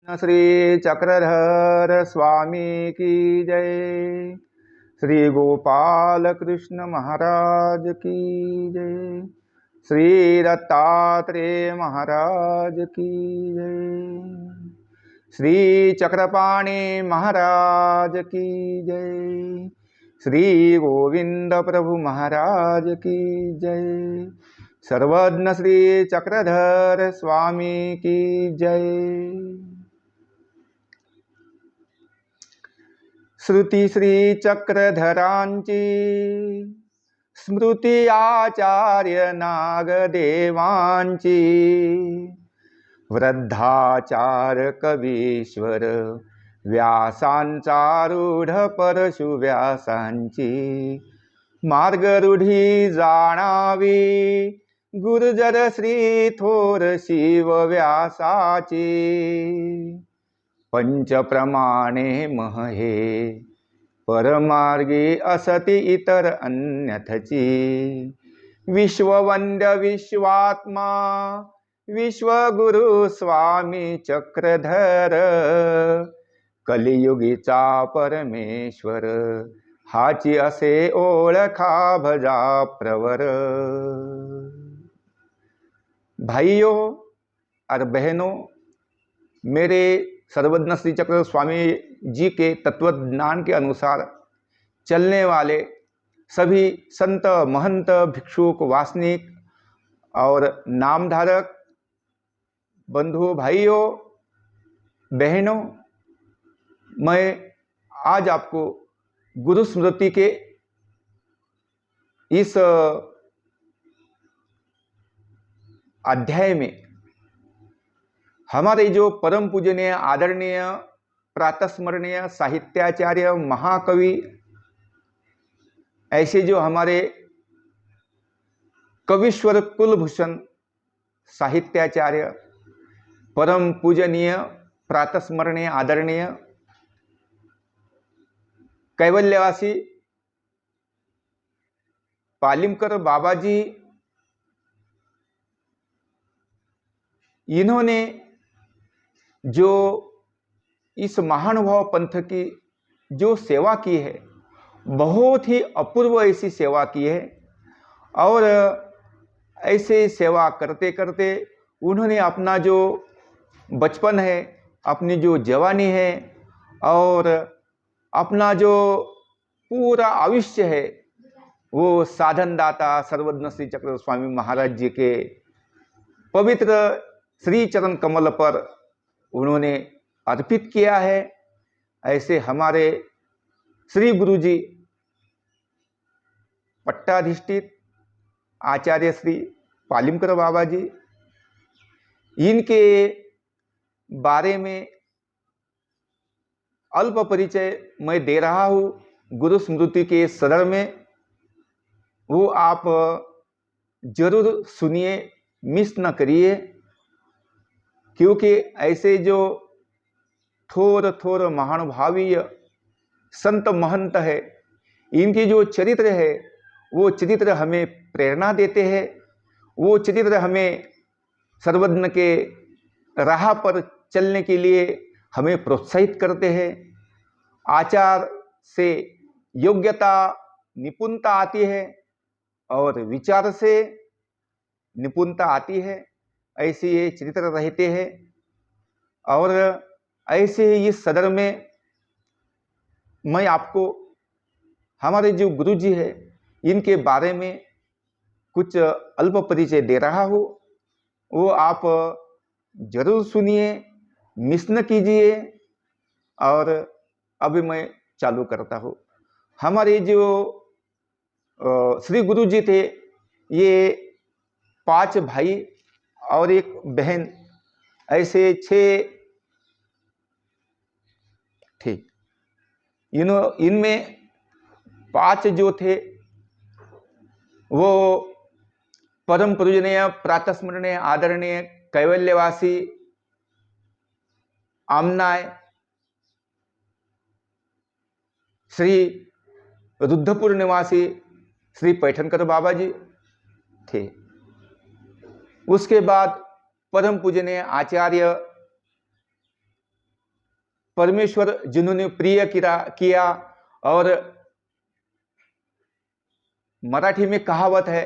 श्री चक्रधर स्वामी की जय। श्री गोपाल कृष्ण महाराज की जय। श्री दत्तात्रेय महाराज की जय। श्री चक्रपाणि महाराज की जय। श्री गोविंद प्रभु महाराज की जय। सर्वज्ञ श्री चक्रधर स्वामी की जय। श्रुति श्री चक्रधरांची स्मृति आचार्य नागदेवांची वृद्धाचार कवीश्वर व्यासांचारूढ परशु व्यासांची मार्गरूढी जाणावी गुरुजर श्री थोर शिव व्यासाची पंच प्रमाणे महे परमार्गी असति इतर अन्यथची विश्ववंद्य विश्वात्मा विश्वगुरु स्वामी चक्रधर कलियुगीचा परमेश्वर हाची असे ओळखा भजा प्रवर। भाइयों और बहनों, मेरे सर्वज्ञ श्री चक्रधर स्वामी जी के तत्व ज्ञान के अनुसार चलने वाले सभी संत महंत भिक्षुक वासनिक और नामधारक बंधु भाइयों बहनों, मैं आज आपको गुरु स्मृति के इस अध्याय में हमारे जो परम पूजनीय आदरणीय प्रातस्मरणीय साहित्याचार्य महाकवि ऐसे जो हमारे कवीश्वर कुलभूषण साहित्याचार्य परम पूजनीय प्रातस्मरणीय आदरणीय कैवल्यवासी पालिमकर बाबा जी, इन्होंने जो इस महानुभाव पंथ की जो सेवा की है, बहुत ही अपूर्व ऐसी सेवा की है। और ऐसे सेवा करते करते उन्होंने अपना जो बचपन है, अपनी जो जवानी है और अपना जो पूरा आयुष्य है, वो साधन दाता सर्वज्ञ श्री चक्रधर स्वामी महाराज जी के पवित्र श्री चरण कमल पर उन्होंने अर्पित किया है। ऐसे हमारे श्री गुरु जी पट्टाधिष्ठित आचार्य श्री पालिमकर बाबा जी, इनके बारे में अल्प परिचय मैं दे रहा हूँ गुरु स्मृति के सदर में। वो आप जरूर सुनिए, मिस न करिए, क्योंकि ऐसे जो थोर थोर महानुभावीय संत महंत है, इनकी जो चरित्र है वो चरित्र हमें प्रेरणा देते हैं। वो चरित्र हमें सर्वज्ञ के राह पर चलने के लिए हमें प्रोत्साहित करते हैं। आचार से योग्यता निपुणता आती है और विचार से निपुणता आती है। ऐसे ये चरित्र रहते हैं। और ऐसे ही इस सदर में मैं आपको हमारे जो गुरु जी है इनके बारे में कुछ अल्प परिचय दे रहा हूँ। वो आप जरूर सुनिए, मिस न कीजिए। और अभी मैं चालू करता हूँ। हमारे जो श्री गुरु जी थे, ये 5 भाई और एक बहन, ऐसे 6 थे। इनमें 5 जो थे वो परम पूजनीय प्रातस्मरणीय आदरणीय कैवल्यवासी आमनाय श्री रुद्धपुर निवासी श्री पैठनकर बाबा जी थे। उसके बाद परम पूजनीय आचार्य परमेश्वर जिन्होंने प्रिय किया। और मराठी में कहावत है,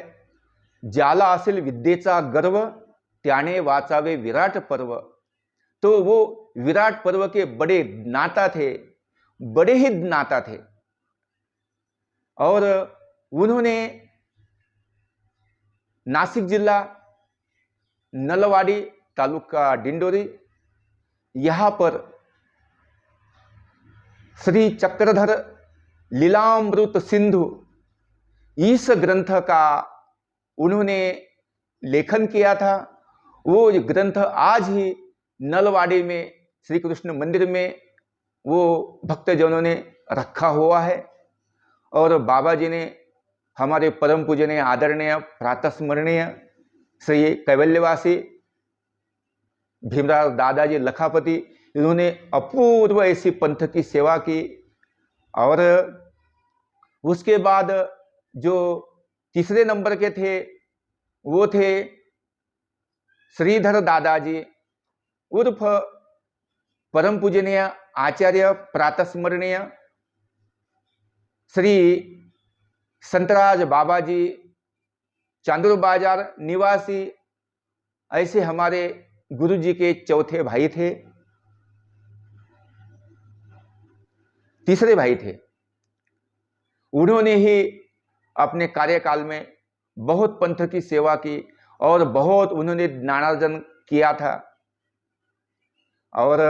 ज्याला असेल विद्येचा गर्व त्याने वाचावे विराट पर्व। तो वो विराट पर्व के बड़े ज्ञाता थे, बड़े ही ज्ञाता थे। और उन्होंने नासिक जिला नलवाड़ी तालुका डिंडोरी यहाँ पर श्री चक्रधर लीलामृत सिंधु इस ग्रंथ का उन्होंने लेखन किया था। वो ग्रंथ आज ही नलवाड़ी में श्री कृष्ण मंदिर में वो भक्तजनों ने रखा हुआ है। और बाबा जी ने, हमारे परम पूजनीय आदरणीय प्रातस्मरणीय श्री कैवल्यवासी भीमराव दादाजी लखापति, इन्होंने अपूर्व ऐसी पंथ की सेवा की। और उसके बाद जो तीसरे नंबर के थे वो थे श्रीधर दादाजी उर्फ परम पूजनीय आचार्य प्रातस्मरणीय श्री संतराज बाबाजी चांदूर बाजार निवासी। ऐसे हमारे गुरुजी के चौथे भाई थे, तीसरे भाई थे। उन्होंने ही अपने कार्यकाल में बहुत पंथ की सेवा की और बहुत उन्होंने ज्ञानार्जन किया था। और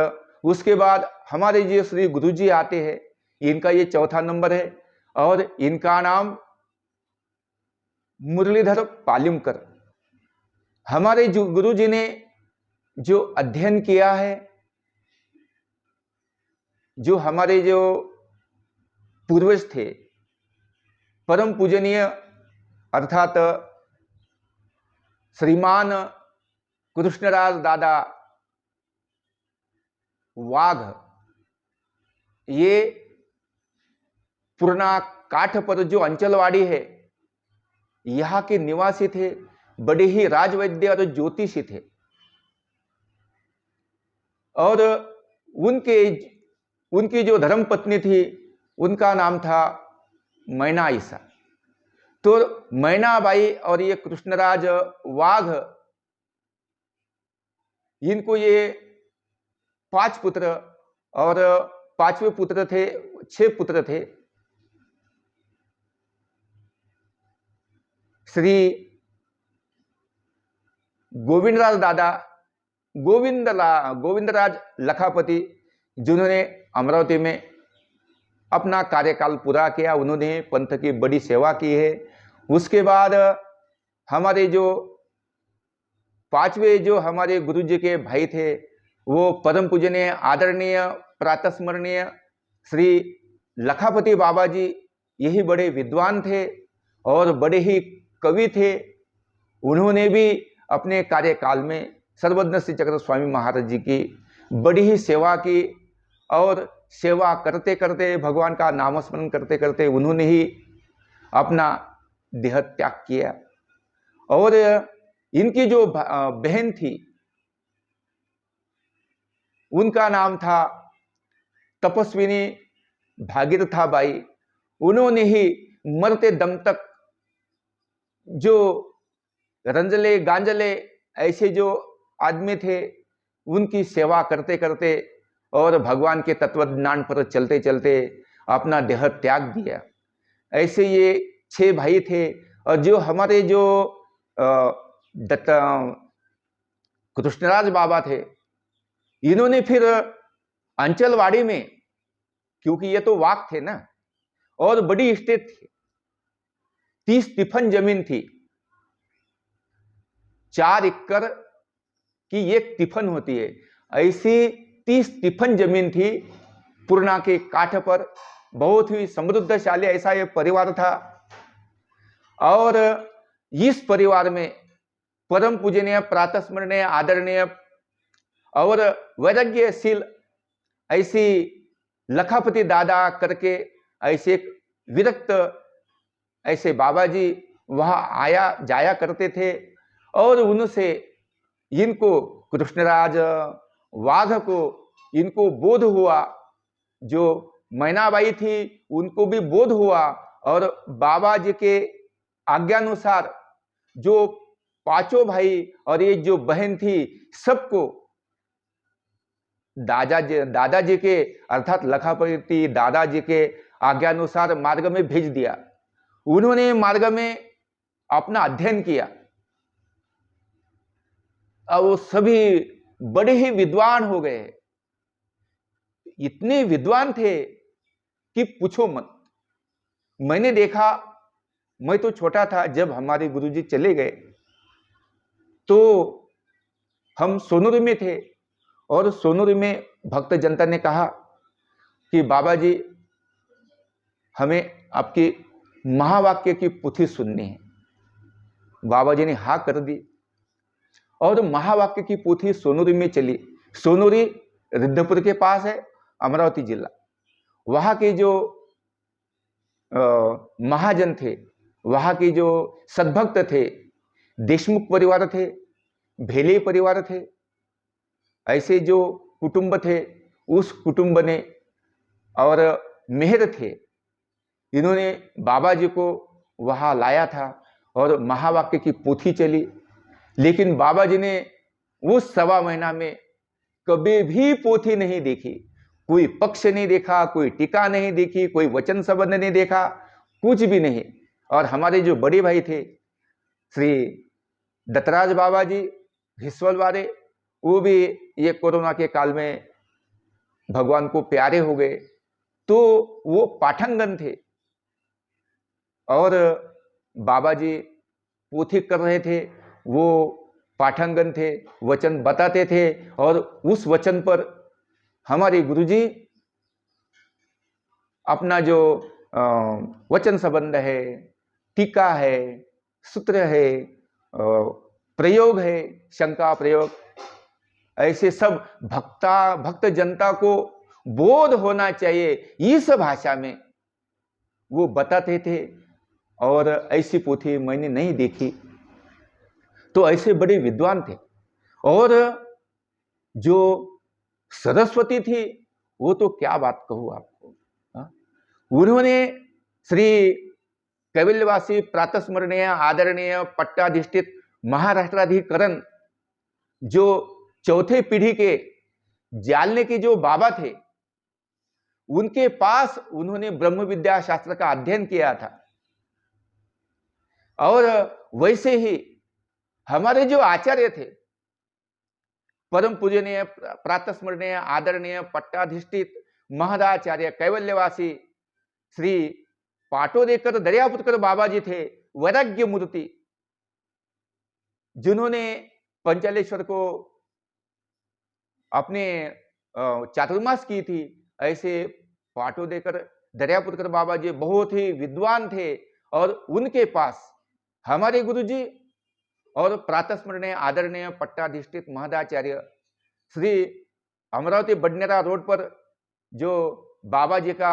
उसके बाद हमारे जो श्री गुरुजी आते हैं, इनका ये चौथा नंबर है। और इनका नाम मुरलीधर पालिमकर। हमारे जो गुरुजी ने जो अध्ययन किया है, जो हमारे जो पूर्वज थे, परम पूजनीय अर्थात श्रीमान कृष्णराज दादा वाघ, ये पूर्णा काठ पर जो अंचलवाड़ी है, यहाँ के निवासी थे। बड़े ही राजवैद्य और ज्योतिषी थे। और उनकी जो धर्मपत्नी थी, उनका नाम था मैना ईसा। तो मैनाबाई और ये कृष्णराज वाघ, इनको ये 5 पुत्र और 5वें पुत्र थे, 6 पुत्र थे। श्री गोविंदराज दादा गोविंदराज लखापति, जिन्होंने अमरावती में अपना कार्यकाल पूरा किया, उन्होंने पंथ की बड़ी सेवा की है। उसके बाद हमारे जो 5वें जो हमारे गुरुजी के भाई थे, वो परम पूजनीय आदरणीय प्रातस्मरणीय श्री लखापति बाबा जी, यही बड़े विद्वान थे और बड़े ही कवि थे। उन्होंने भी अपने कार्यकाल में सर्वज्ञ श्री चक्र स्वामी महाराज जी की बड़ी ही सेवा की। और सेवा करते करते, भगवान का नामस्मरण करते करते उन्होंने ही अपना देह त्याग किया। और इनकी जो बहन थी, उनका नाम था तपस्विनी भागीरथा बाई। उन्होंने ही मरते दम तक जो रंजले गांजले ऐसे जो आदमी थे, उनकी सेवा करते करते और भगवान के तत्वज्ञान पर चलते चलते अपना देह त्याग दिया। ऐसे ये 6 भाई थे। और जो हमारे जो कृष्णराज बाबा थे, इन्होंने फिर अंचलवाड़ी में, क्योंकि ये तो वाक थे ना, और बड़ी स्टेट थी, 30 तिफन जमीन थी। 4 एकड़ की एक तिफन होती है, ऐसी 30 तिफन जमीन थी पूर्णा के काठ पर। बहुत ही समृद्धशाली ऐसा ये परिवार था। और इस परिवार में परम पूजनीय प्रातस्मरणीय आदरणीय और वैराग्यशील ऐसी लखापति दादा करके ऐसे विरक्त ऐसे बाबा जी वहाँ आया जाया करते थे। और उनसे इनको कृष्णराज वाघ को इनको बोध हुआ, जो मैनाबाई थी उनको भी बोध हुआ, और बाबा जी के आज्ञानुसार जो पांचों भाई और ये जो बहन थी सबको दादाजी के अर्थात लखापति दादाजी के आज्ञानुसार मार्ग में भेज दिया। उन्होंने मार्ग में अपना अध्ययन किया और वो सभी बड़े ही विद्वान हो गए। इतने विद्वान थे कि पूछो मत। मैंने देखा, मैं तो छोटा था जब हमारे गुरुजी चले गए, तो हम सोनूर में थे और सोनूर में भक्त जनता ने कहा कि बाबा जी हमें आपकी महावाक्य की पोथी सुननी है। बाबा जी ने हाँ कर दी और महावाक्य की पोथी सोनूरी में चली। सोनूरी रिद्धपुर के पास है, अमरावती जिला। वहां के जो महाजन थे, वहां के जो सद्भक्त थे, देशमुख परिवार थे, भेले परिवार थे, ऐसे जो कुटुंब थे, उस कुटुंब ने और मेहर थे, इन्होंने बाबा जी को वहां लाया था और महावाक्य की पोथी चली। लेकिन बाबा जी ने उस सवा महीना में कभी भी पोथी नहीं देखी, कोई पक्ष नहीं देखा, कोई टीका नहीं देखी, कोई वचन संबंध नहीं देखा, कुछ भी नहीं। और हमारे जो बड़े भाई थे श्री दत्तराज बाबा जी हिस्वल वाले, वो भी ये कोरोना के काल में भगवान को प्यारे हो गए, तो वो पाठंगन थे और बाबा जी पोथी कर रहे थे, वो पाठंगन थे, वचन बताते थे और उस वचन पर हमारे गुरुजी अपना जो वचन संबंध है, टीका है, सूत्र है, प्रयोग है, शंका प्रयोग, ऐसे सब भक्त जनता को बोध होना चाहिए इस भाषा में वो बताते थे। और ऐसी पोथी मैंने नहीं देखी। तो ऐसे बड़े विद्वान थे। और जो सरस्वती थी, वो तो क्या बात कहूं आपको। उन्होंने श्री कैवल्यवासी प्रातस्मरणीय आदरणीय पट्टाधिष्ठित महाराष्ट्राधिकरण जो चौथे पीढ़ी के जालने के जो बाबा थे, उनके पास उन्होंने ब्रह्म विद्या शास्त्र का अध्ययन किया था। और वैसे ही हमारे जो आचार्य थे, परम पूजनीय प्रातस्मरणीय आदरणीय पट्टाधिष्ठित महदाचार्य कैवल्यवासी श्री पाटोदेकर दरियापुरकर बाबा जी थे, वैराग्य मूर्ति, जिन्होंने पंचालेश्वर को अपने चातुर्मास की थी। ऐसे पाटोदेकर दरियापुरकर बाबा जी बहुत ही विद्वान थे और उनके पास हमारे गुरुजी और प्रातस्मरणीय आदरणीय पट्टाधिष्ठित महदाचार्य श्री अमरावती बडनेरा रोड पर जो बाबा जी का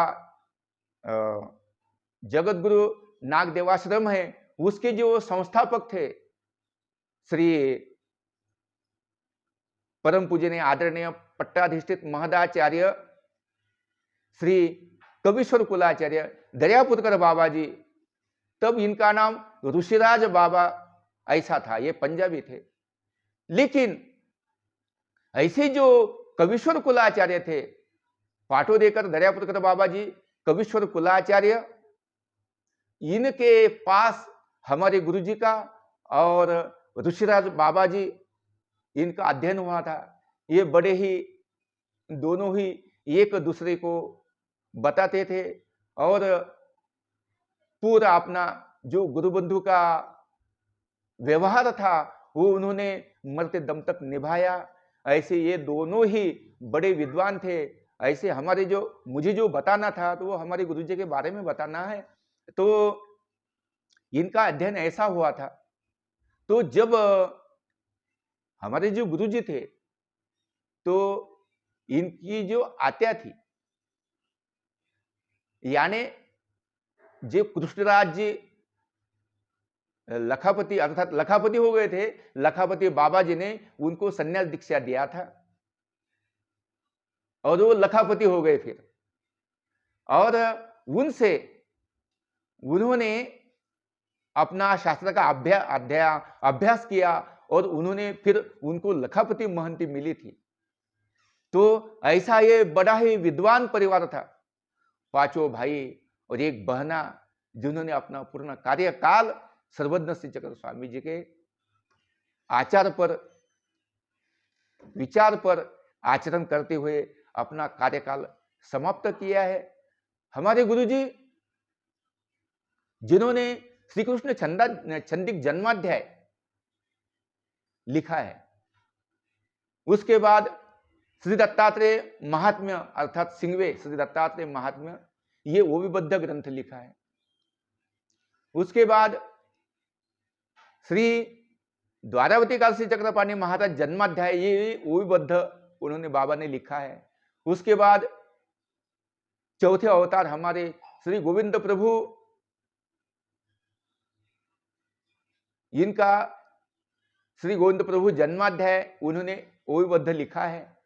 जगत गुरु नागदेवाश्रम है, उसके जो संस्थापक थे श्री परम पूजनीय आदरणीय पट्टाधिष्ठित महदाचार्य श्री कविश्वर कुलाचार्य दरियापुरकर बाबा जी, तब इनका नाम ऋषिराज बाबा ऐसा था, ये पंजाबी थे। लेकिन ऐसे जो कविश्वर कुलाचार्य थे, पाटोदेकर दरियापुरकर बाबा जी, कविश्वर कुलाचार्य, इनके पास हमारे गुरुजी का और ऋषिराज बाबा जी, इनका अध्ययन हुआ था। ये बड़े ही दोनों ही एक दूसरे को बताते थे और पूरा अपना जो गुरुबंधु का व्यवहार था वो उन्होंने मरते दम तक निभाया। ऐसे ये दोनों ही बड़े विद्वान थे। ऐसे हमारे जो मुझे जो बताना था तो वो हमारे गुरुजी के बारे में बताना है। तो इनका अध्ययन ऐसा हुआ था, तो जब हमारे जो गुरुजी थे तो इनकी जो आत्या थी, यानी जो कृष्णराज जी लखापति अर्थात लखापति हो गए थे, लखापति बाबा जी ने उनको संन्यास दीक्षा दिया था। और वो लखापति हो गए फिर। और उनसे उन्होंने अपना शास्त्र का अभ्यास किया और उन्होंने फिर उनको लखापति महंती मिली थी। तो ऐसा ये बड़ा ही विद्वान परिवार था, पांचों भाई और एक बहना, जिन्होंने अपना पूर्ण कार्यकाल सर्वज्ञ श्री चक्र स्वामी जी के आचार पर, विचार पर आचरण करते हुए अपना कार्यकाल समाप्त किया है। हमारे गुरुजी जिन्होंने श्री कृष्ण छंदिक जन्माध्याय लिखा है, उसके बाद श्री दत्तात्रेय महात्म्य अर्थात सिंगवे श्री दत्तात्रेय महात्म्य, ये ओविबद्ध ग्रंथ लिखा है। उसके बाद श्री द्वारावती काल श्री चक्रपाणी महाराज जन्माध्याय, ये ओविबद्ध उन्होंने बाबा ने लिखा है। उसके बाद चौथे अवतार हमारे श्री गोविंद प्रभु, इनका श्री गोविंद प्रभु जन्माध्याय उन्होंने ओविबद्ध लिखा है।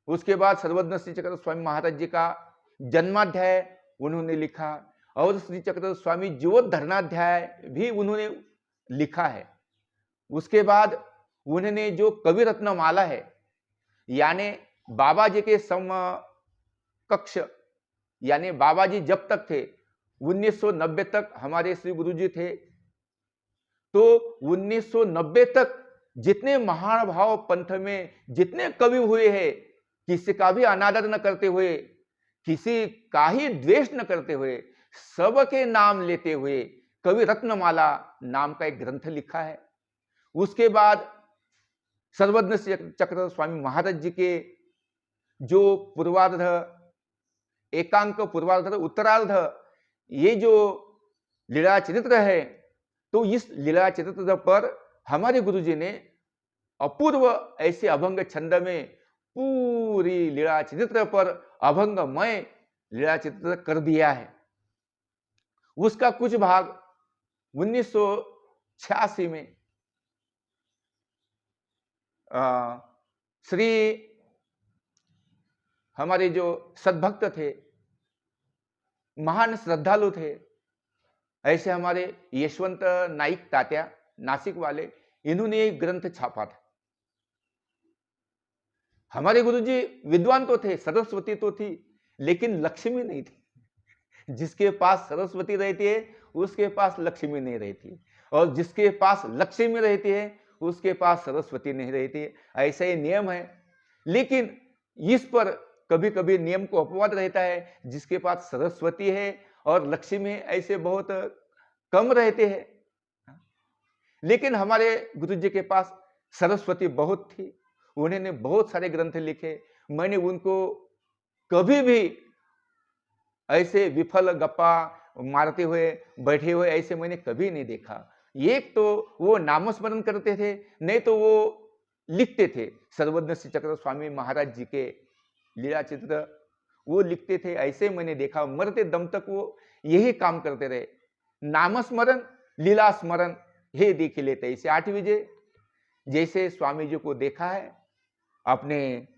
उसके बाद सर्वज्ञ श्री चक्र स्वामी महाराज जी का जन्माध्याय उन्होंने लिखा, और श्री चक्र स्वामी जीवोद्धरणाध्याय भी उन्होंने लिखा है। उसके बाद उन्होंने जो कवि रत्न माला है, यानी बाबा जी के समकक्ष, यानी बाबा जी जब तक थे 1990 तक हमारे श्री गुरु जी थे, तो 1990 तक जितने महानुभाव पंथ में जितने कवि हुए हैं, किसी का भी अनादर न करते हुए, किसी का ही द्वेष न करते हुए, सबके नाम लेते हुए कवि रत्नमाला नाम का एक ग्रंथ लिखा है। उसके बाद सर्वज्ञ चक्र स्वामी महाराज जी के जो पूर्वार्ध, एकांक पूर्वार्ध, उत्तरार्ध, ये जो लीला चरित्र है, तो इस लीला चरित्र पर हमारे गुरुजी ने अपूर्व ऐसे अभंग छंद में पूरी लीला चरित्र पर अभंगमय लीला चरित्र कर दिया है। उसका कुछ भाग 1986 में श्री हमारे जो सद्भक्त थे, महान श्रद्धालु थे, ऐसे हमारे यशवंत नाइक तात्या नासिक वाले, इन्होंने एक ग्रंथ छापा था। हमारे गुरुजी विद्वान तो थे, सरस्वती तो थी, लेकिन लक्ष्मी नहीं थी। जिसके पास सरस्वती रहती है उसके पास लक्ष्मी नहीं रहती, और जिसके पास लक्ष्मी रहती है उसके पास सरस्वती नहीं रहती। ऐसा ही नियम है। लेकिन इस पर कभी कभी नियम को अपवाद रहता है, जिसके पास सरस्वती है और लक्ष्मी ऐसे बहुत कम रहते हैं। लेकिन हमारे गुरुजी के पास सरस्वती बहुत थी, उन्होंने बहुत सारे ग्रंथ लिखे। मैंने उनको कभी भी ऐसे विफल गप्पा मारते हुए बैठे हुए ऐसे मैंने कभी नहीं देखा। एक तो वो नामस्मरण करते थे, नहीं तो वो लिखते थे। सर्वज्ञ श्री चक्र स्वामी महाराज जी के लीला चित्र वो लिखते थे, ऐसे मैंने देखा। मरते दम तक वो यही काम करते रहे, नामस्मरण लीला स्मरण हे देख लेते। इसे 8 विजय जैसे स्वामी जी को देखा है अपने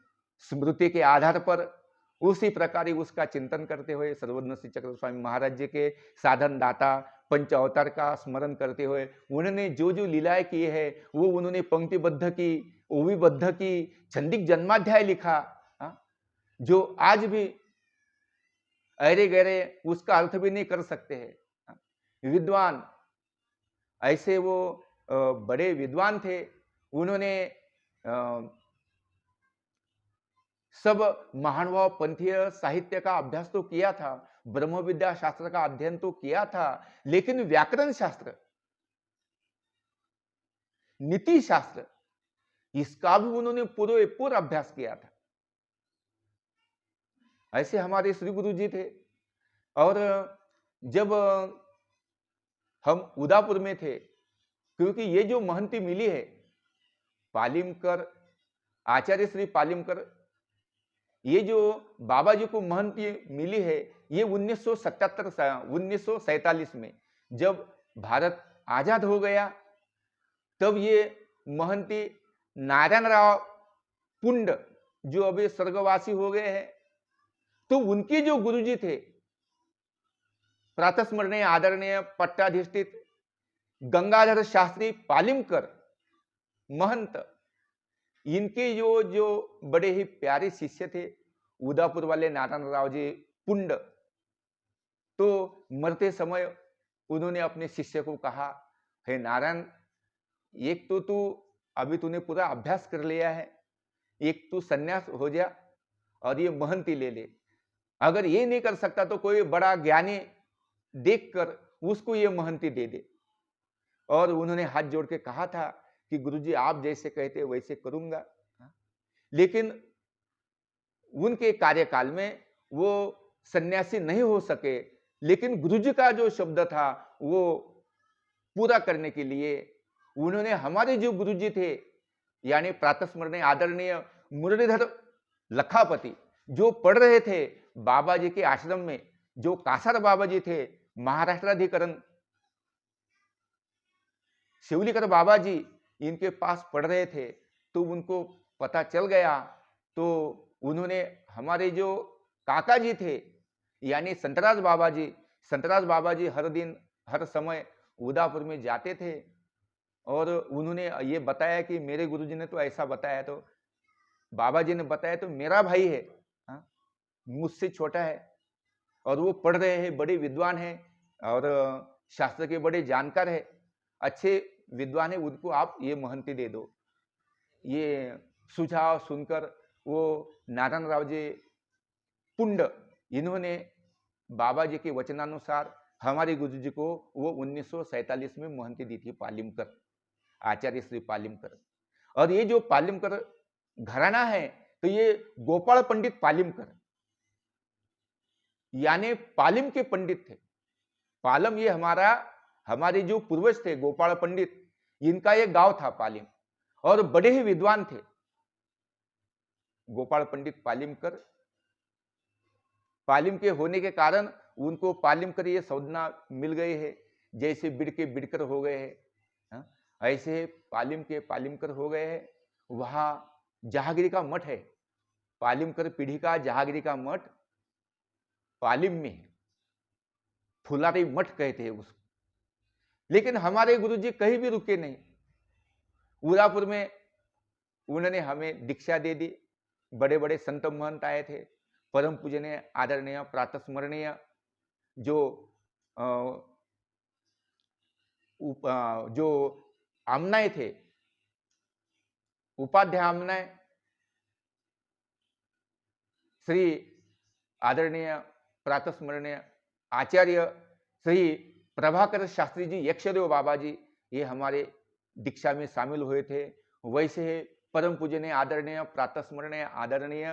स्मृति के आधार पर, उसी प्रकार ही उसका चिंतन करते हुए सर्वज्ञ श्री चक्र स्वामी महाराज जी के साधन दाता पंच अवतार का स्मरण करते हुए उन्होंने जो जो लीलाएं की है वो उन्होंने पंक्तिबद्ध की, ओविबद्ध की, छंदिक जन्माध्याय लिखा, जो आज भी अरे गहरे उसका अर्थ भी नहीं कर सकते हैं। विद्वान ऐसे वो बड़े विद्वान थे। उन्होंने सब महानुभाव पंथीय साहित्य का अभ्यास तो किया था, ब्रह्म विद्या शास्त्र का अध्ययन तो किया था, लेकिन व्याकरण शास्त्र, नीति शास्त्र, इसका भी उन्होंने पूरा अभ्यास किया था। ऐसे हमारे श्री गुरु जी थे। और जब हम उदापुर में थे, क्योंकि ये जो महंती मिली है पालिमकर, आचार्य श्री पालिमकर, ये जो बाबा जी को महंती मिली है, ये 1947 में जब भारत आजाद हो गया, तब ये महंती नारायण राव पुंड जो अभी स्वर्गवासी हो गए हैं, तो उनके जो गुरुजी थे, प्रातस्मरणीय आदरणीय पट्टाधिष्ठित गंगाधर शास्त्री पालिमकर महंत, इनके जो जो बड़े ही प्यारे शिष्य थे उदापुर वाले नारायण राव जी पुंड, तो मरते समय उन्होंने अपने शिष्य को कहा, हे नारायण, एक तो तू अभी तूने पूरा अभ्यास कर लिया है, एक तू सन्यास हो जा और ये महंती ले ले। अगर ये नहीं कर सकता तो कोई बड़ा ज्ञानी देखकर उसको ये महंती दे दे। और उन्होंने हाथ जोड़ के कहा था कि गुरुजी आप जैसे कहते वैसे करूंगा। लेकिन उनके कार्यकाल में वो सन्यासी नहीं हो सके, लेकिन गुरुजी का जो शब्द था वो पूरा करने के लिए उन्होंने हमारे जो गुरुजी थे, यानी प्रातस्मरणीय आदरणीय मुरलीधर लखापति, जो पढ़ रहे थे बाबा जी के आश्रम में, जो कासार बाबा जी थे, महाराष्ट्राधिकरण शिवलीकर बाबा जी इनके पास पढ़ रहे थे, तो उनको पता चल गया, तो उन्होंने हमारे जो काका जी थे, यानी संतराज बाबा जी हर दिन हर समय उदापुर में जाते थे और उन्होंने ये बताया कि मेरे गुरुजी ने तो ऐसा बताया, तो बाबा जी ने बताया तो मेरा भाई है, हाँ, मुझसे छोटा है और वो पढ़ रहे हैं, बड़े विद्वान हैं और शास्त्र के बड़े जानकार है, अच्छे विद्वान है, उनको आप ये महंती दे दो। ये सुझाव सुनकर वो नारायण राव जी पुंड, इन्होंने बाबा जी के वचनानुसार हमारे गुरुजी को वो 1947 में महंती दी थी, पालिमकर, आचार्य श्री पालिमकर। और ये जो पालिमकर घराना है, तो ये गोपाल पंडित पालिमकर, यानी पालिम के पंडित थे। पालम ये हमारे जो पूर्वज थे गोपाल पंडित, इनका ये गांव था पालिम, और बड़े ही विद्वान थे गोपाल पंडित पालिमकर। पालिम के होने के कारण उनको पालिमकर ये संज्ञा मिल गई है, जैसे बिड़ के बिड़कर हो गए हैं, हाँ? ऐसे पालिम के पालिमकर हो गए हैं। वहां जहांगीरी का मठ है, पालिमकर पीढ़ी का जहांगीरी का मठ पालिम में है, फुलारी मठ कहते हैं उसको। लेकिन हमारे गुरुजी कहीं भी रुके नहीं, उदापुर में उन्होंने हमें दीक्षा दे दी। बड़े बड़े संत महंत आए थे, परम पूजनीय आदरणीय प्रातस्मरणीय जो जो आमनाए थे, उपाध्याय आमनाए श्री आदरणीय प्रातस्मरणीय आचार्य श्री प्रभाकर शास्त्री जी यक्षदेव बाबा जी, ये हमारे दीक्षा में शामिल हुए थे। वैसे परम पूजनीय आदरणीय प्रातस्मरणीय आदरणीय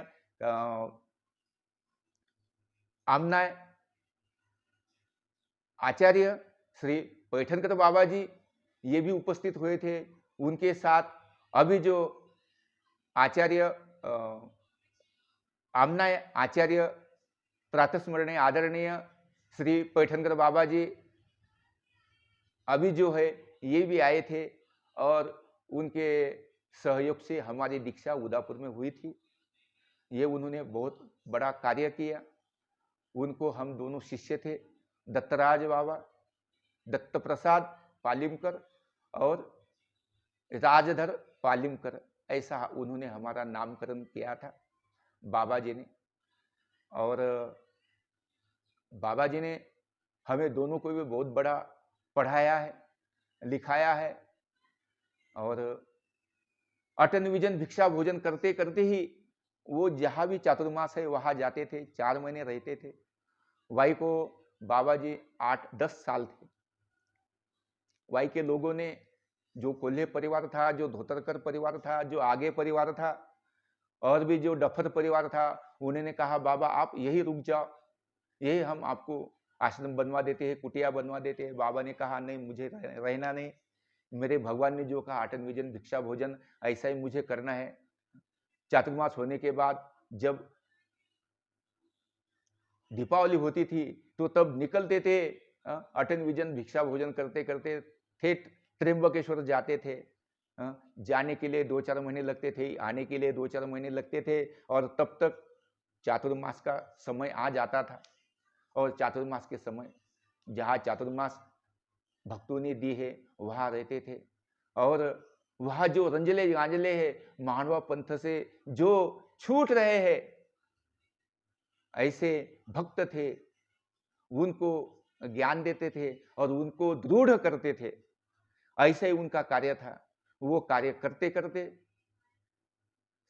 आमनाय आचार्य श्री पैठनकर बाबा जी, ये भी उपस्थित हुए थे। उनके साथ अभी जो आचार्य आमनाय आचार्य प्रातस्मरणीय आदरणीय श्री पैठनकर बाबा जी अभी जो है ये भी आए थे, और उनके सहयोग से हमारी दीक्षा उदापुर में हुई थी। ये उन्होंने बहुत बड़ा कार्य किया। उनको हम दोनों शिष्य थे, दत्तराज बाबा, दत्त प्रसाद पालिमकर और राजधर पालिमकर, ऐसा उन्होंने हमारा नामकरण किया था बाबा जी ने। और बाबा जी ने हमें दोनों को भी बहुत बड़ा पढ़ाया है, लिखाया है, और अटन विजन भिक्षा भोजन करते करते ही वो जहाँ भी चातुर्मास है वहाँ जाते थे, 4 महीने रहते थे। वाई को बाबा जी 8-10 साल थे। वाई के लोगों ने, जो कोल्हे परिवार था, जो धोतरकर परिवार था, जो आगे परिवार था, और भी जो डफर परिवार था, उन्होंने कहा बाबा आप यही रुक जाओ, यही हम आपको आश्रम बनवा देते हैं, कुटिया बनवा देते हैं। बाबा ने कहा नहीं, मुझे रहना नहीं, मेरे भगवान ने जो कहा अटन विजन भिक्षा भोजन, ऐसा ही मुझे करना है। चातुर्मास होने के बाद जब दीपावली होती थी तो तब निकलते थे, अटन विजन भिक्षा भोजन करते करते थे, त्र्यंबकेश्वर जाते थे, जाने के लिए 2-4 महीने लगते थे, आने के लिए 2-4 महीने लगते थे, और तब तक चातुर्मास का समय आ जाता था। और चातुर्मास के समय जहाँ चातुर्मास भक्तों ने दी है वहाँ रहते थे, और वहाँ जो रंजले गांजले है मानवा पंथ से जो छूट रहे हैं, ऐसे भक्त थे, उनको ज्ञान देते थे और उनको दृढ़ करते थे। ऐसा ही उनका कार्य था। वो कार्य करते करते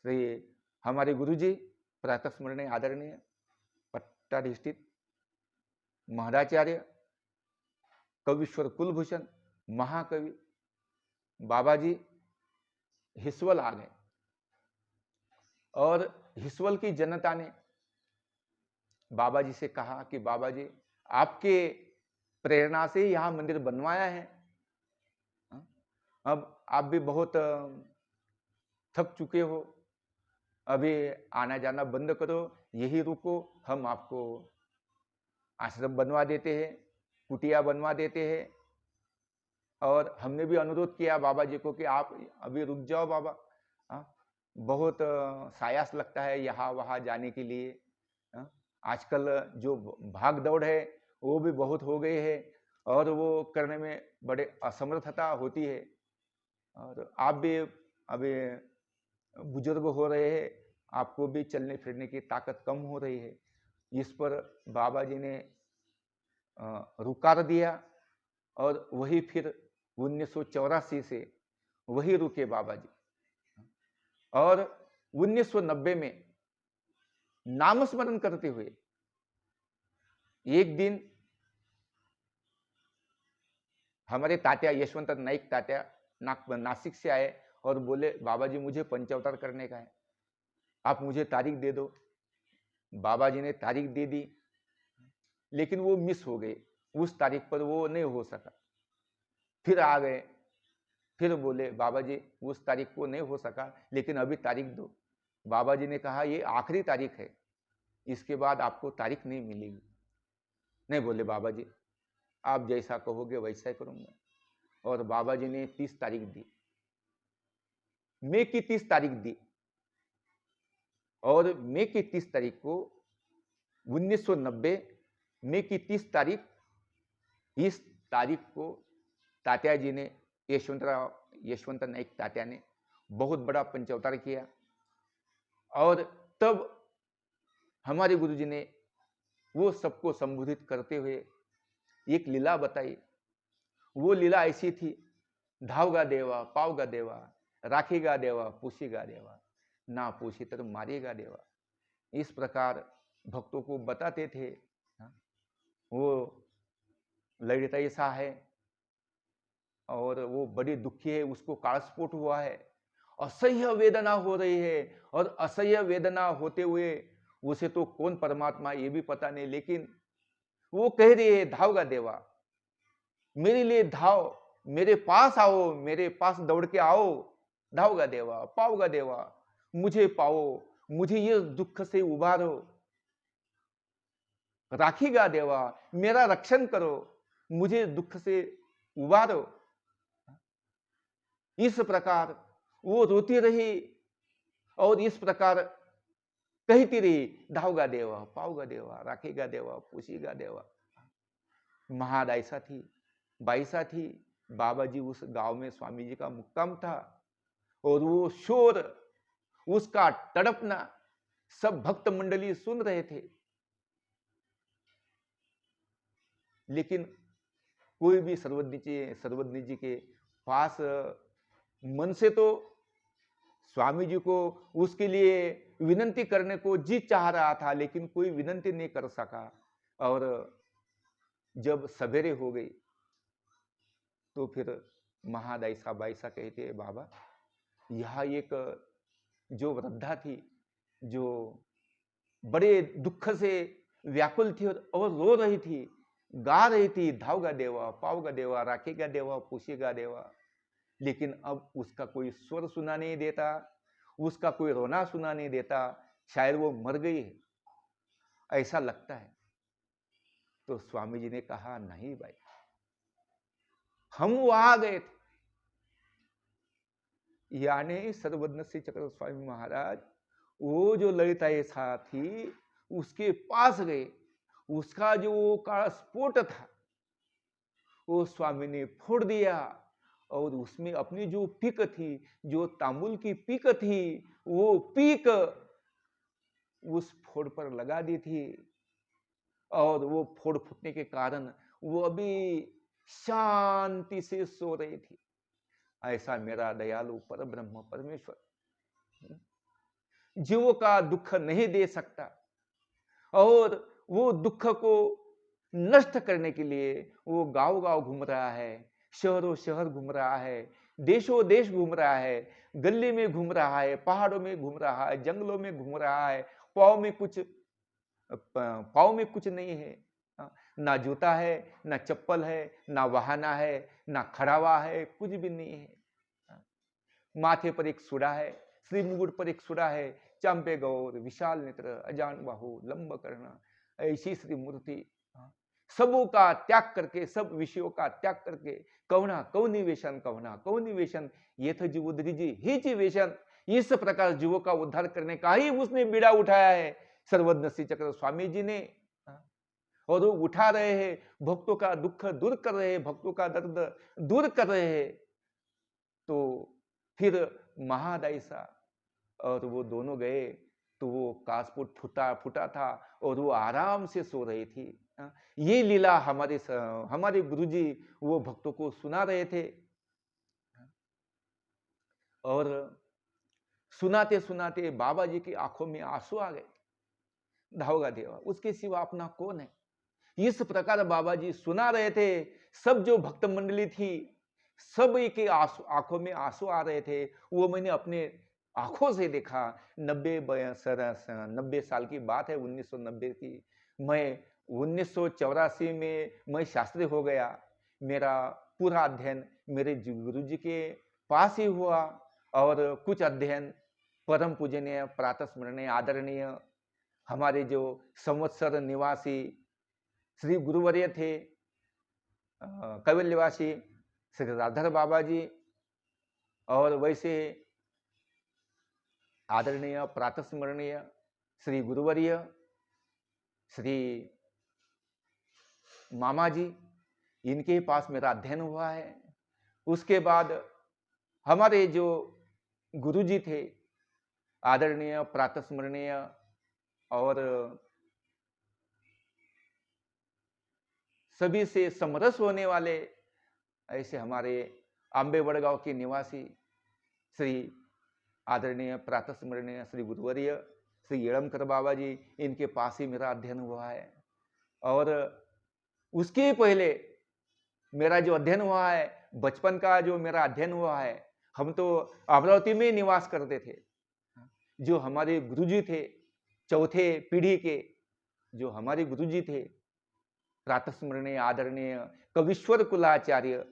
श्री हमारे गुरुजी प्रातः स्मरणीय आदरणीय पट्टाधिष्ठित महाराचार्य कविश्वर कुलभूषण महाकवि बाबा जी हिस्वल आ गए, और हिस्वल की जनता ने बाबा जी से कहा कि बाबा जी, आपके प्रेरणा से यहाँ मंदिर बनवाया है, अब आप भी बहुत थक चुके हो, अभी आना जाना बंद करो, यही रुको, हम आपको आश्रम बनवा देते हैं, कुटिया बनवा देते हैं। और हमने भी अनुरोध किया बाबा जी को कि आप अभी रुक जाओ बाबा, बहुत सायास लगता है यहाँ वहाँ जाने के लिए। आजकल जो भाग दौड़ है वो भी बहुत हो गई है, और वो करने में बड़े असमर्थता होती है, और आप भी अभी बुजुर्ग हो रहे हैं, आपको भी चलने फिरने की ताकत कम हो रही है। इस पर बाबा जी ने रुकार दिया, और वही फिर 1984 से वही रुके बाबा जी। और 1990 में नामस्मरण करते हुए एक दिन हमारे तात्या यशवंत नाइक तात्या नासिक से आए और बोले, बाबा जी मुझे पंचावतार करने का है, आप मुझे तारीख दे दो। बाबा जी ने तारीख दे दी, लेकिन वो मिस हो गए, उस तारीख पर वो नहीं हो सका। फिर आ गए, फिर बोले, बाबा जी उस तारीख को नहीं हो सका, लेकिन अभी तारीख दो। बाबा जी ने कहा, ये आखिरी तारीख है, इसके बाद आपको तारीख नहीं मिलेगी। नहीं बोले, बाबा जी आप जैसा कहोगे वैसा ही करूंगा। और बाबा जी ने 30 तारीख दी, मई की 30 तारीख दी, और मई की 30 तारीख को 1990 मई की 30 तारीख, इस तारीख को तात्या जी ने, यशवंत नाइक तात्या ने बहुत बड़ा पंचावतार किया। और तब हमारे गुरुजी ने वो सबको संबोधित करते हुए एक लीला बताई। वो लीला ऐसी थी, धावगा देवा पावगा देवा, राखेगा देवा पूछेगा देवा, ना पूछे तो मारेगा देवा। इस प्रकार भक्तों को बताते थे। वो लड़िता ऐसा है, और वो बड़ी दुखी है, उसको कालस्फोट हुआ है, असह्य वेदना हो रही है, और असह्य वेदना होते हुए उसे तो कौन परमात्मा ये भी पता नहीं, लेकिन वो कह रही है, धावगा देवा मेरे लिए धाव, मेरे पास आओ, मेरे पास दौड़ के आओ, धावगा देवा पाओगा देवा, मुझे पाओ, मुझे ये दुख से उबारो, राखीगा देवा मेरा रक्षण करो, मुझे दुख से उबारो। इस प्रकार वो रोती रही, और इस प्रकार कहती रही, धावगा देवा पाओगा देवा, राखेगा देवा पूछेगा देवा। महादायसा थी, बाईसा थी। बाबा जी उस गांव में स्वामी जी का मुक्काम था, और वो शोर, उसका तड़पना सब भक्त मंडली सुन रहे थे, लेकिन कोई भी सर्वज्ञ जी के पास मन से तो स्वामी जी को उसके लिए विनंती करने को जी चाह रहा था, लेकिन कोई विनंती नहीं कर सका। और जब सवेरे हो गई तो फिर महादायसा बाईसा कहते हैं, बाबा यह एक जो वृद्धा थी, जो बड़े दुख से व्याकुल थी और रो रही थी, गा रही थी, धावगा देवा पाओगा देवा, राखेगा देवा पूछेगा देवा, लेकिन अब उसका कोई स्वर सुना नहीं देता, उसका कोई रोना सुना नहीं देता, शायद वो मर गई है, ऐसा लगता है। तो स्वामी जी ने कहा, नहीं भाई, हम वहां गए थे, यानी सर्वज्ञ चक्र स्वामी महाराज वो जो ललिता थी उसके पास गए, उसका जो काला स्फोट था वो स्वामी ने फोड़ दिया और उसमें अपनी जो पीक थी, जो तांबुल की पीक थी, वो पीक उस फोड़ पर लगा दी थी और वो फोड़ फूटने के कारण वो अभी शांति से सो रही थी। ऐसा मेरा दयालु पर ब्रह्म परमेश्वर जीवों का दुख नहीं दे सकता और वो दुख को नष्ट करने के लिए वो गांव गांव घूम रहा है, शहरों शहर घूम रहा है, देशों देश घूम रहा है, गली में घूम रहा है, पहाड़ों में घूम रहा है, जंगलों में घूम रहा है। पाँव में कुछ नहीं है, ना जूता है, ना चप्पल है, ना वाहना है, ना खड़ावा है, कुछ भी नहीं है। माथे पर एक सुड़ा है, श्री मुकुट पर एक सुड़ा है, चांपे गौर विशाल नेत्र अजान बाहु लंब करना, ऐसी श्री मूर्ति सबों का त्याग करके, सब विषयों का त्याग करके कवना कौनी वेशन, कवना कौनी वेशन, ये तो जीव जी ही जी वेशन। इस प्रकार जीवों का उद्धार करने का ही उसने बीड़ा उठाया है सर्वज्ञ श्री चक्र स्वामी जी ने। और वो उठा रहे हैं, भक्तों का दुख दूर कर रहे हैं, भक्तों का दर्द दूर कर रहे हैं। तो फिर महादायसा और वो दोनों गए तो वो कासपुट फूटा था और वो आराम से सो रही थी। ये लीला हमारे गुरुजी वो भक्तों को सुना रहे थे और सुनाते सुनाते बाबा जी की आंखों में आंसू आ गए। धावगा देवा उसके सिवा अपना कौन है। इस प्रकार बाबा जी सुना रहे थे, सब जो भक्त मंडली थी सब के आंखों में आंसू आ रहे थे। वो मैंने अपने आंखों से देखा। 90 साल की बात है, 1990 की। मैं 1984 में मैं शास्त्री हो गया। मेरा पूरा अध्ययन मेरे गुरु जी के पास ही हुआ और कुछ अध्ययन परम पूजनीय प्रातः स्मरणीय आदरणीय हमारे जो संवत्सर निवासी श्री गुरुवर्य थे कैवल्यवासी श्री राधर बाबा जी और वैसे आदरणीय प्रातः स्मरणीय श्री गुरुवर्य श्री मामा जी, इनके पास मेरा अध्ययन हुआ है। उसके बाद हमारे जो गुरुजी थे आदरणीय प्रातः स्मरणीय और सभी से समरस होने वाले ऐसे हमारे आंबे वड़गांव के निवासी श्री आदरणीय प्रातः स्मरणीय श्री गुरुवर्य श्री येड़मकर बाबा जी, इनके पास ही मेरा अध्ययन हुआ है। और उसके पहले मेरा जो अध्ययन हुआ है, बचपन का जो मेरा अध्ययन हुआ है, हम तो अमरावती में निवास करते थे। जो हमारे गुरुजी थे चौथे पीढ़ी के, जो हमारे गुरुजी थे प्रातः स्मरणीय आदरणीय कविश्वर कुलाचार्य,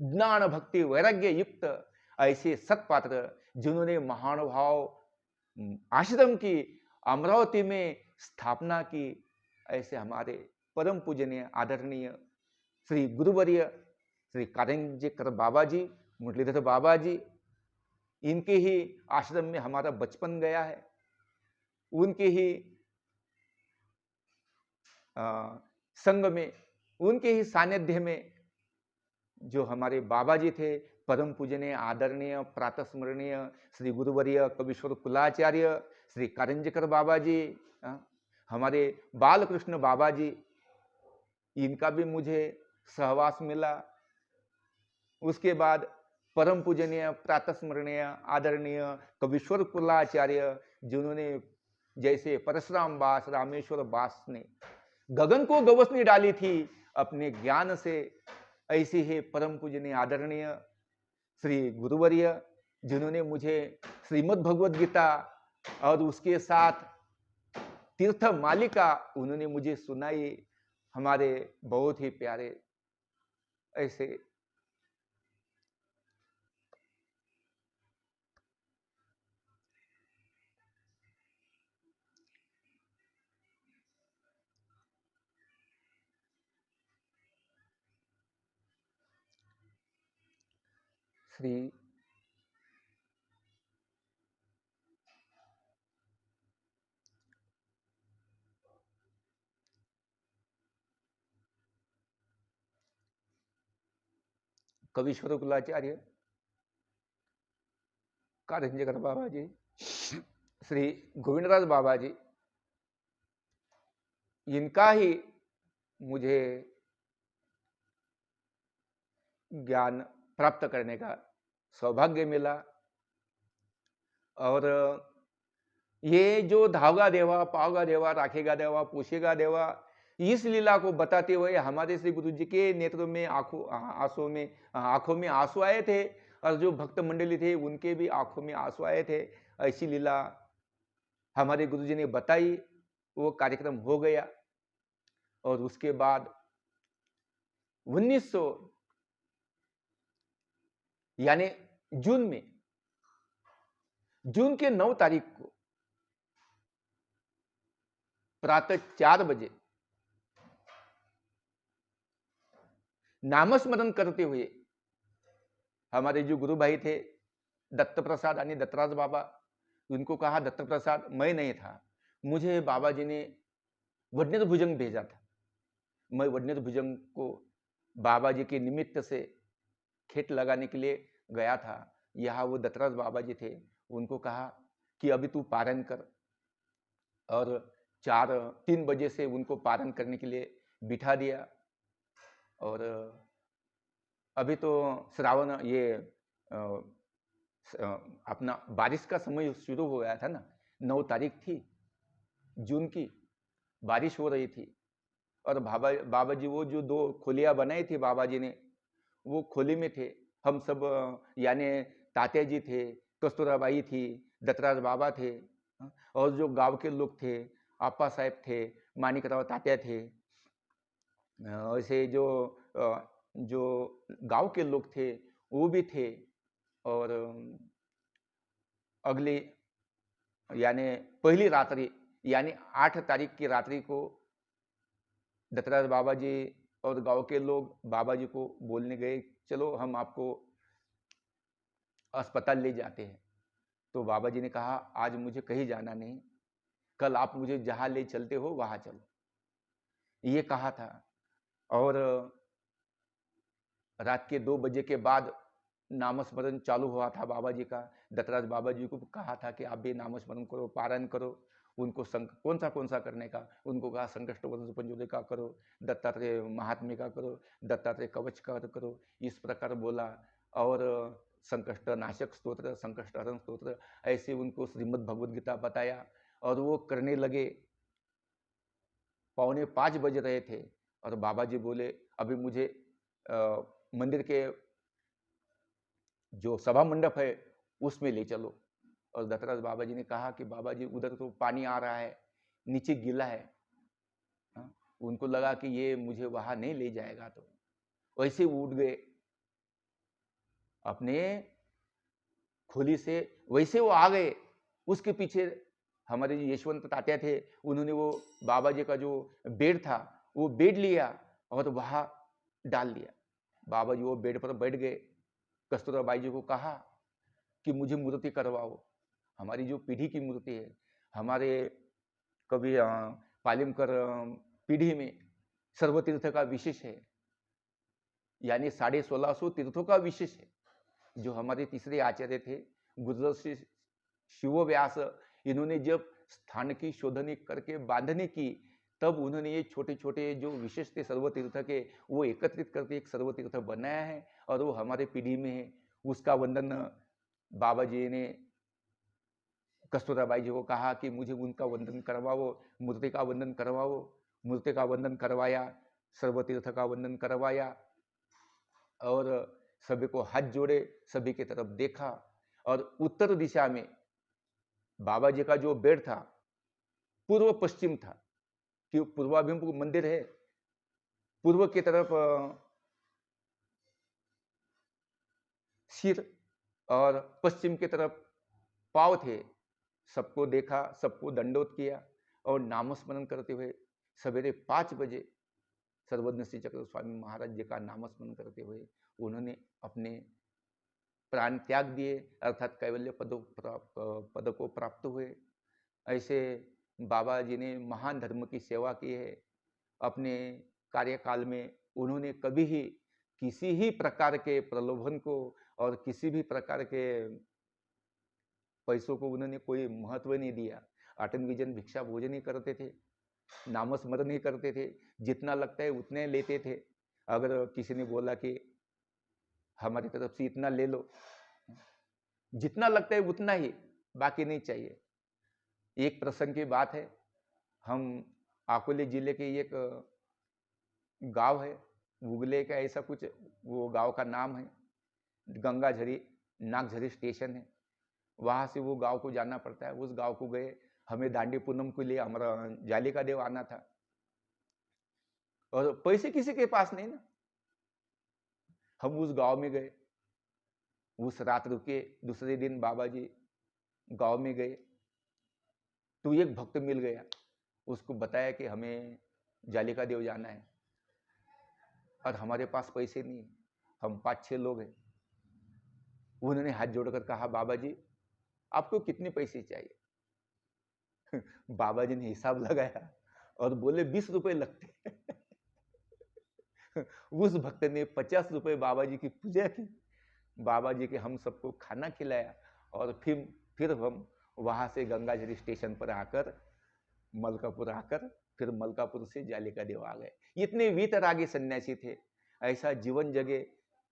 ज्ञान भक्ति वैराग्य युक्त ऐसे सत्पात्र जिन्होंने महानुभाव आश्रम की अमरावती में स्थापना की, ऐसे हमारे परम पूजनीय आदरणीय श्री गुरुवर्य श्री कारंजेकर बाबा जी, मुरलीधर बाबा जी, इनके ही आश्रम में हमारा बचपन गया है। उनके ही संग में, उनके ही सानिध्य में जो हमारे बाबा जी थे परम पूजनीय आदरणीय प्रातः स्मरणीय श्री गुरुवर्य कविश्वर कुलाचार्य श्री कारंजेकर बाबा जी, हमारे बालकृष्ण बाबा जी, इनका भी मुझे सहवास मिला। उसके बाद परम पूजनीय प्रातः स्मरणीय आदरणीय कविश्वर कुलाचार्य, जिन्होंने जैसे परशुराम बास रामेश्वर बास ने गगन को गवसनी डाली थी अपने ज्ञान से, ऐसे ही परम पूजनीय आदरणीय श्री गुरुवर्य, जिन्होंने मुझे श्रीमद् भगवद गीता और उसके साथ तीर्थ मालिका उन्होंने मुझे सुनाई। हमारे बहुत ही प्यारे ऐसे श्री कवीश्वर कुलाचार्य, कारंजेकर बाबा जी, श्री गोविंदराज बाबा जी, इनका ही मुझे ज्ञान प्राप्त करने का सौभाग्य मिला। और ये जो धावगा देवा, पावगा देवा, राखेगा देवा, पोषेगा देवा, इस लीला को बताते हुए हमारे श्री गुरु जी के नेत्रों में आंखों में आंसू आए थे, और जो भक्त मंडली थे उनके भी आंखों में आंसू आए थे। ऐसी लीला हमारे गुरु जी ने बताई, वो कार्यक्रम हो गया। और उसके बाद 1900 यानी जून के 9 तारीख को प्रातः 4 बजे नामस्मरण करते हुए हमारे जो गुरु भाई थे दत्त प्रसाद यानी दत्तराज बाबा, उनको कहा, दत्त प्रसाद, मैं नहीं था, मुझे बाबा जी ने वडनेर भुजंग भेजा था। मैं वडनेर भुजंग को बाबा जी के निमित्त से खेत लगाने के लिए गया था। यहाँ वो दत्तराज बाबा जी थे, उनको कहा कि अभी तू पारण कर, और 3 बजे से उनको पारण करने के लिए बिठा दिया। और अभी तो श्रावण ये अपना बारिश का समय शुरू हो गया था ना, 9 तारीख थी जून की, बारिश हो रही थी। और बाबा जी वो जो 2 खोलियां बनाई थी बाबा जी ने, वो खोली में थे। हम सब यानी तात्या जी थे, कस्तूराबाई थी, दत्तराज बाबा थे, और जो गांव के लोग थे, आपा साहब थे, मानिकराव तात्या थे, ऐसे जो गांव के लोग थे वो भी थे। और अगली यानी पहली रात्रि यानी 8 तारीख की रात्रि को दत्तराज बाबा जी और गांव के लोग बाबा जी को बोलने गए, चलो हम आपको अस्पताल ले जाते हैं। तो बाबा जी ने कहा, आज मुझे कहीं जाना नहीं, कल आप मुझे जहां ले चलते हो वहां चलो, ये कहा था। और रात के 2 बजे के बाद नामस्मरण चालू हुआ था बाबा जी का। दत्तराज बाबा जी को कहा था कि आप भी नामस्मरण करो, पारायण करो। उनको कौन सा करने का, उनको कहा संकष्ट वर्ष पंजोदय का करो, दत्तात्रेय महात्म्य का करो, दत्तात्रेय कवच का करो, इस प्रकार बोला। और संकष्ट नाशक स्तोत्र, संकष्ट हरण स्तोत्र, ऐसे उनको श्रीमद् भगवद गीता बताया। और वो करने लगे। 4:45 बज रहे थे, और बाबा जी बोले, अभी मुझे मंदिर के जो सभा मंडप है उसमें ले चलो। और दत्तराज बाबा जी ने कहा कि बाबा जी उधर तो पानी आ रहा है, नीचे गीला है। उनको लगा कि ये मुझे वहां नहीं ले जाएगा, तो वैसे उठ गए अपने खोली से, वैसे वो आ गए। उसके पीछे हमारे जो यशवंत तात्या थे, उन्होंने वो बाबा जी का जो बेड था वो बेड लिया और वहां डाल दिया। बाबा जी वो बेड पर बैठ गए। कस्तूरबाई जी को कहा कि मुझे मूर्ति करवाओ, हमारी जो पीढ़ी की मूर्ति है, हमारे कभी पालिमकर पीढ़ी में सर्वतीर्थ का विशेष है, यानी 1650 तीर्थों का विशेष है। जो हमारे तीसरे आचार्य थे गुरुदर्शी शिव व्यास, इन्होंने जब स्थान की शोधनी करके बांधने की, तब उन्होंने ये छोटे छोटे जो विशेष थे सर्वतीर्थ के, वो एकत्रित करके एक सर्वतीर्थ बनाया है, और वो हमारे पीढ़ी में है। उसका वंदन बाबा जी ने कस्तूराबाई जी को कहा कि मुझे उनका वंदन करवाओ, मूर्ति का वंदन करवाओ। मूर्ति का वंदन करवाया, सर्वतीर्थ का वंदन करवाया, और सभी को हाथ जोड़े, सभी की तरफ देखा। और उत्तर दिशा में बाबा जी का जो बेड था पूर्व पश्चिम था, कि पूर्वाभिमुख मंदिर है, पूर्व की तरफ सिर और पश्चिम की तरफ पांव थे। सबको देखा, सबको दंडोत किया, और नामस्मरण करते हुए सवेरे 5 बजे सर्वज्ञ श्री चक्र स्वामी महाराज जी का नामस्मरण करते हुए उन्होंने अपने प्राण त्याग दिए, अर्थात कैवल्य पद को प्राप्त हुए। ऐसे बाबा जी ने महान धर्म की सेवा की है। अपने कार्यकाल में उन्होंने कभी ही किसी ही प्रकार के प्रलोभन को और किसी भी प्रकार के पैसों को उन्होंने कोई महत्व नहीं दिया। अटल विजन भिक्षा भोजन ही करते थे, नामस्मरण ही करते थे, जितना लगता है उतने लेते थे। अगर किसी ने बोला कि हमारी तरफ से इतना ले लो, जितना लगता है उतना ही, बाकी नहीं चाहिए। एक प्रसंग की बात है, हम अकोले जिले के एक गांव है, उगले का ऐसा कुछ वो गांव का नाम है, गंगाझरी नागझरी स्टेशन है, वहां से वो गांव को जाना पड़ता है। उस गांव को गए, हमें दांडी पूनम के लिए हमारा जालिका देव आना था और पैसे किसी के पास नहीं ना। हम उस गांव में गए, उस रात रुके, दूसरे दिन बाबा जी गांव में गए तो एक भक्त मिल गया, उसको बताया कि हमें जालिका देव जाना है और हमारे पास पैसे नहीं है, हम 5-6 लोग हैं। उन्होंने हाथ जोड़कर कहा, बाबा जी आपको कितने पैसे चाहिए? बाबा जी ने हिसाब लगाया और बोले 20 रुपए लगते। उस भक्त ने 50 रुपए बाबा जी की पूजा की, बाबा जी के हम सबको खाना खिलाया और फिर हम वहां से गंगाझरी स्टेशन पर आकर मलकापुर आकर फिर मलकापुर से जालिका देव आ गए। इतने वीतरागी सन्यासी थे, ऐसा जीवन जगे।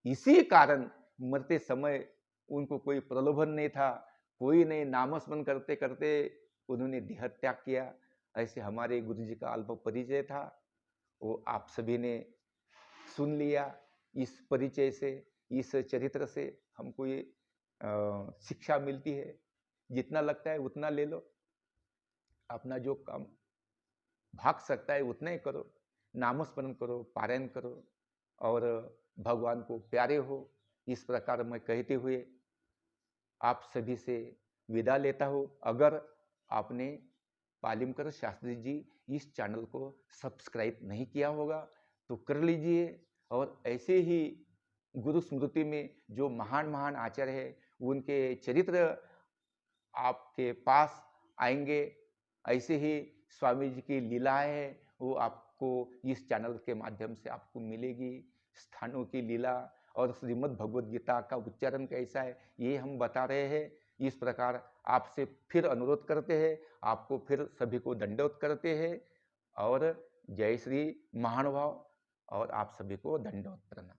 इसी कारण मरते समय उनको कोई प्रलोभन नहीं था, कोई नहीं, नामस्मरण करते करते उन्होंने देह त्याग किया। ऐसे हमारे गुरु जी का अल्प परिचय था, वो आप सभी ने सुन लिया। इस परिचय से, इस चरित्र से हमको ये शिक्षा मिलती है, जितना लगता है उतना ले लो, अपना जो काम भाग सकता है उतना ही करो, नामस्मरण करो, पारायण करो और भगवान को प्यारे हो। इस प्रकार मैं कहते हुए आप सभी से विदा लेता हूँ। अगर आपने पालिमकर शास्त्री जी इस चैनल को सब्सक्राइब नहीं किया होगा तो कर लीजिए और ऐसे ही गुरु स्मृति में जो महान महान आचार्य है उनके चरित्र आपके पास आएंगे। ऐसे ही स्वामी जी की लीलाएं है वो आपको इस चैनल के माध्यम से आपको मिलेगी। स्थानों की लीला और श्रीमद् भगवद गीता का उच्चारण कैसा है ये हम बता रहे हैं। इस प्रकार आपसे फिर अनुरोध करते हैं, आपको फिर सभी को दंडवत करते हैं और जय श्री महानुभाव और आप सभी को दंडवत प्रणाम।